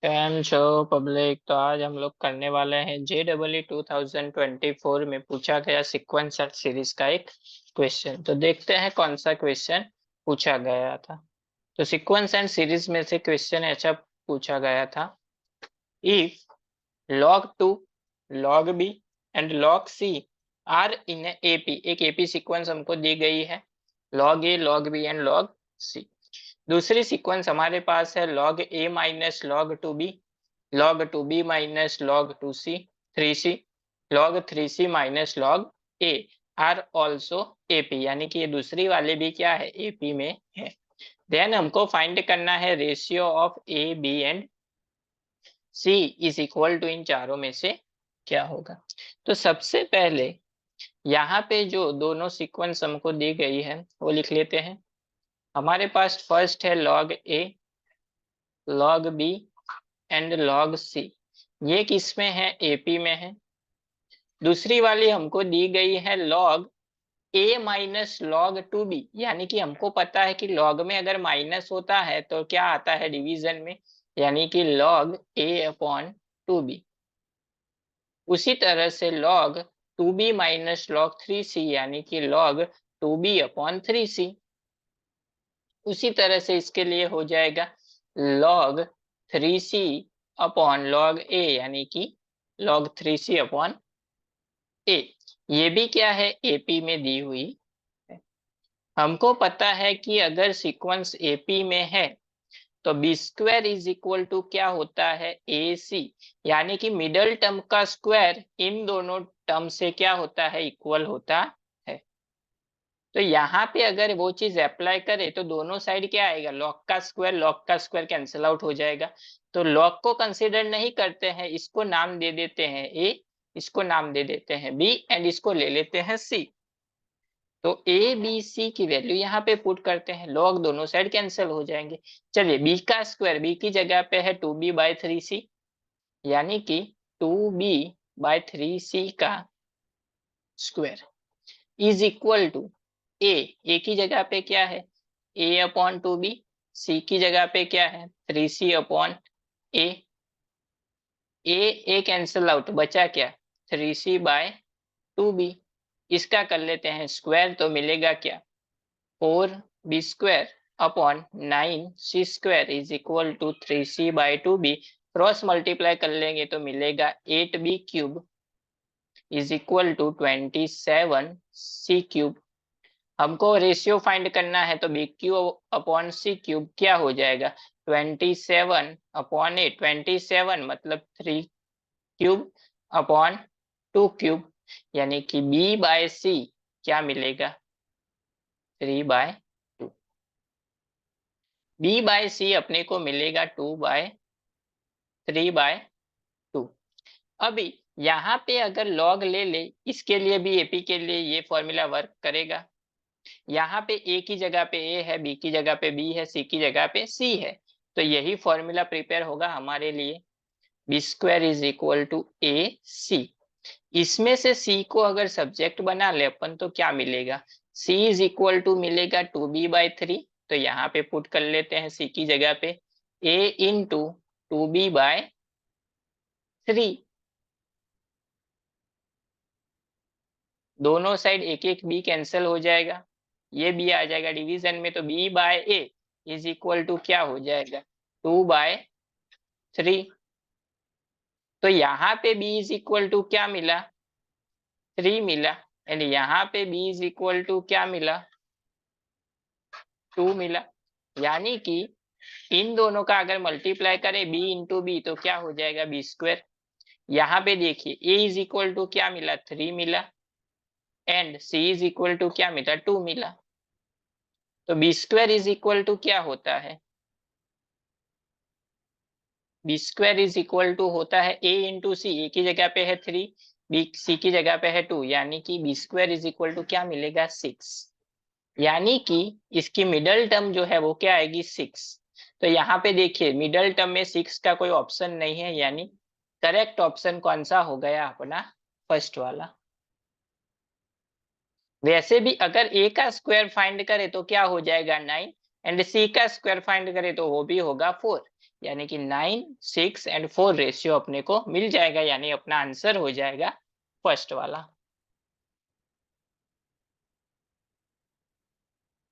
Cam छो public. तो आज हम लोग करने वाले हैं JEE 2024 में पूछा गया सीक्वेंस एंड सीरीज का एक क्वेश्चन। तो देखते हैं कौन सा क्वेश्चन पूछा गया था। तो सीक्वेंस एंड सीरीज में से क्वेश्चन ऐसा पूछा गया था, if log 2, log b and log c are in AP. एक एपी सीक्वेंस हमको दी गई है, log a, log b and log c। दूसरी सीक्वेंस हमारे पास है log a minus log 2b, log 2b minus log 2c, 3c, log 3c minus log a are also AP, यानी कि ये दूसरी वाले भी क्या है, एपी में है। देन हमको फाइंड करना है ratio of A B and C is equal to, इन चारों में से क्या होगा। तो सबसे पहले यहाँ पे जो दोनों सीक्वेंस हमको दी गई है वो लिख लेते हैं। हमारे पास फर्स्ट है log a, log b and log c। ये किस में है, एपी में है। दूसरी वाली हमको दी गई है log a minus log 2b, यानी कि हमको पता है कि log में अगर माइनस होता है तो क्या आता है डिवीजन में, यानी कि log a अपॉन 2b। उसी तरह से log 2b minus log 3c, यानी कि log 2b अपॉन 3c। उसी तरह से इसके लिए हो जाएगा log 3c upon log a, यानी कि log 3c अपॉन a। ये भी क्या है, एपी में दी हुई है। हमको पता है कि अगर सीक्वेंस एपी में है तो b square is equal to क्या होता है, ए सी, यानी कि मिडल टर्म का स्क्वायर इन दोनों टर्म से क्या होता है, इक्वल होता है। तो यहाँ पे अगर वो चीज अप्लाई करे तो दोनों साइड क्या आएगा, लॉग का स्क्वायर कैंसिल आउट हो जाएगा। तो लॉग को कंसीडर नहीं करते हैं, इसको नाम दे देते हैं ए, इसको नाम दे देते हैं बी एंड इसको ले लेते हैं सी। तो ए बी सी की वैल्यू यहाँ पे पुट करते हैं, लॉग दोनों साइड कैंसिल हो जाएंगे। चलिए बी का स्क्वायर, बी की जगह पे है 2b/3c, यानी कि 2b/3c का स्क्वायर इज इक्वल टू ए की जगह पे क्या है, ए अपॉन 2b, सी की जगह पे क्या है 3c अपॉन ए। ए कैंसिल आउट, बचा क्या 3c/2b। इसका कर लेते हैं स्क्वायर, तो मिलेगा क्या 4b² upon 9c² is equal to 3c/2b। Cross multiply कर लेंगे तो मिलेगा 8b³ is equal to 27c³। हमको रेशियो फाइंड करना है, तो bq अपॉन c³ क्या हो जाएगा 27/8, 27 मतलब 3³ अपॉन 2³, यानी कि b/c क्या मिलेगा 3/2। b/c अपने को मिलेगा 3/2। अभी यहाँ पे अगर लॉग ले ले, इसके लिए भी एपी के लिए ये फॉर्मूला वर्क करेगा। यहाँ पे ए की जगह पे ए है, बी की जगह पे बी है, सी की जगह पे सी है, तो यही फॉर्मूला प्रिपेयर होगा हमारे लिए, b² इज इक्वल टू ए सी। इसमें से c को अगर सब्जेक्ट बना ले अपन तो क्या मिलेगा, c इज इक्वल टू मिलेगा 2b/3। तो यहाँ पे पुट कर लेते हैं c की जगह पे a इंटू 2b/3। दोनों साइड एक एक बी कैंसिल हो जाएगा, ये बी आ जाएगा डिवीजन में, तो b/a इज इक्वल टू क्या हो जाएगा 2/3। तो यहाँ पे b इज इक्वल टू क्या मिला 3 मिला, एंड यहाँ पे b इज इक्वल टू क्या मिला 2 मिला। यानी कि इन दोनों का अगर मल्टीप्लाई करें b इंटू बी तो क्या हो जाएगा b²। यहाँ पे देखिए a इज इक्वल टू क्या मिला 3 मिला, and c is equal to क्या मिला 2 मिला। तो b² इज इक्वल टू क्या होता है, b² इज इक्वल टू होता है a इंटू सी, ए की जगह पे है 3, बी सी की जगह पे है 2, यानी कि b² इज इक्वल टू क्या मिलेगा 6। यानी कि इसकी मिडल टर्म जो है वो क्या आएगी 6। तो यहाँ पे देखिए मिडल टर्म में 6 का कोई ऑप्शन नहीं है, यानी करेक्ट ऑप्शन कौन सा हो गया अपना, फर्स्ट वाला। वैसे भी अगर a का स्क्वायर फाइंड करे तो क्या हो जाएगा 9, एंड सी का स्क्वायर फाइंड करें तो वो भी होगा 4, यानी कि 9, 6 एंड 4 रेशियो अपने को मिल जाएगा, यानी अपना आंसर हो जाएगा फर्स्ट वाला।